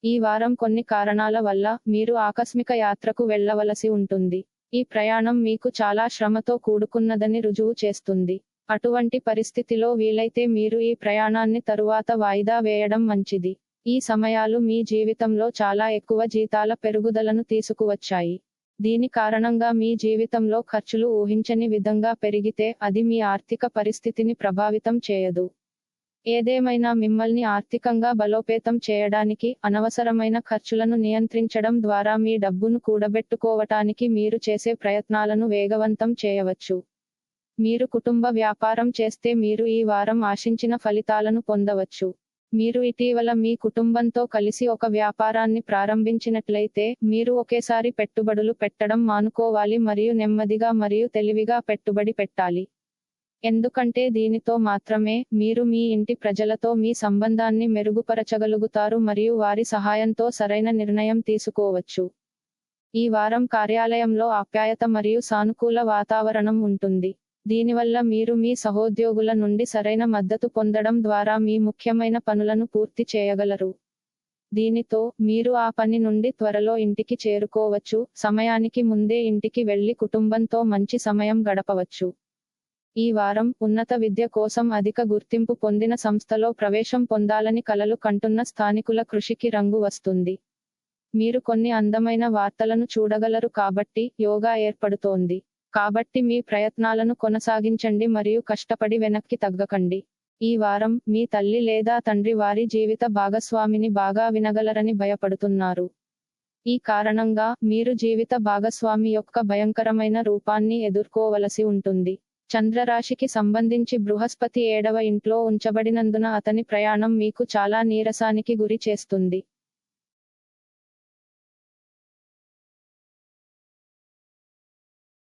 ఈ వారం కొన్ని కారణాల వల్ల మీరు ఆకస్మిక యాత్రకు వెళ్ళవలసి ఉంటుంది. ఈ ప్రయాణం మీకు చాలా శ్రమతో కూడుకున్నదని రుజువు చేస్తుంది. అటువంటి పరిస్థితిలో వీలైతే మీరు ఈ ప్రయాణాన్ని తరువాత వాయిదా వేయడం మంచిది. ఈ సమయాలు మీ జీవితంలో చాలా ఎక్కువ జీతాల పెరుగుదలను తీసుకువచ్చాయి. దీని కారణంగా మీ జీవితంలో ఖర్చులు ఊహించని విధంగా పెరిగితే అది మీ ఆర్థిక పరిస్థితిని ప్రభావితం చేయదు. ఏదేమైనా మిమ్మల్ని ఆర్థికంగా బలోపేతం చేయడానికి, అనవసరమైన ఖర్చులను నియంత్రించడం ద్వారా మీ డబ్బును కూడబెట్టుకోవటానికి మీరు చేసే ప్రయత్నాలను వేగవంతం చేయవచ్చు. మీరు కుటుంబ వ్యాపారం చేస్తే మీరు ఈ వారం ఆశించిన ఫలితాలను పొందవచ్చు. మీరు ఇటీవల మీ కుటుంబంతో కలిసి ఒక వ్యాపారాన్ని ప్రారంభించినట్లయితే, మీరు ఒకేసారి పెట్టుబడులు పెట్టడం మానుకోవాలి మరియు నెమ్మదిగా మరియు తెలివిగా పెట్టుబడి పెట్టాలి. ఎందుకంటే దీనితో మాత్రమే మీరు మీ ఇంటి ప్రజలతో మీ సంబంధాన్ని మెరుగుపరచగలుగుతారు మరియు వారి సహాయంతో సరైన నిర్ణయం తీసుకోవచ్చు. ఈ వారం కార్యాలయంలో ఆప్యాయత మరియు సానుకూల వాతావరణం ఉంటుంది. దీనివల్ల మీరు మీ సహోద్యోగుల నుండి సరైన మద్దతు పొందడం ద్వారా మీ ముఖ్యమైన పనులను పూర్తి చేయగలరు. దీనితో మీరు ఆ పని నుండి త్వరలో ఇంటికి చేరుకోవచ్చు, సమయానికి ముందే ఇంటికి వెళ్లి కుటుంబంతో మంచి సమయం గడపవచ్చు. ఈ వారం ఉన్నత విద్య కోసం అధిక గుర్తింపు పొందిన సంస్థలో ప్రవేశం పొందాలని కలలు కంటున్న స్థానికుల కృషికి రంగు వస్తుంది. మీరు కొన్ని అందమైన వార్తలను చూడగలరు కాబట్టి యోగా ఏర్పడుతోంది. కాబట్టి మీ ప్రయత్నాలను కొనసాగించండి మరియు కష్టపడి వెనక్కి తగ్గకండి. ఈ వారం మీ తల్లి లేదా తండ్రి వారి జీవిత భాగస్వామిని బాగా వినగలరని భయపడుతున్నారు. ఈ కారణంగా మీరు జీవిత భాగస్వామి యొక్క భయంకరమైన రూపాన్ని ఎదుర్కోవలసి ఉంటుంది. చంద్రరాశికి సంబంధించి బృహస్పతి 7వ ఇంట్లో ఉంచబడినందున అతని ప్రయాణం మీకు చాలా నీరసానికి గురి చేస్తుంది.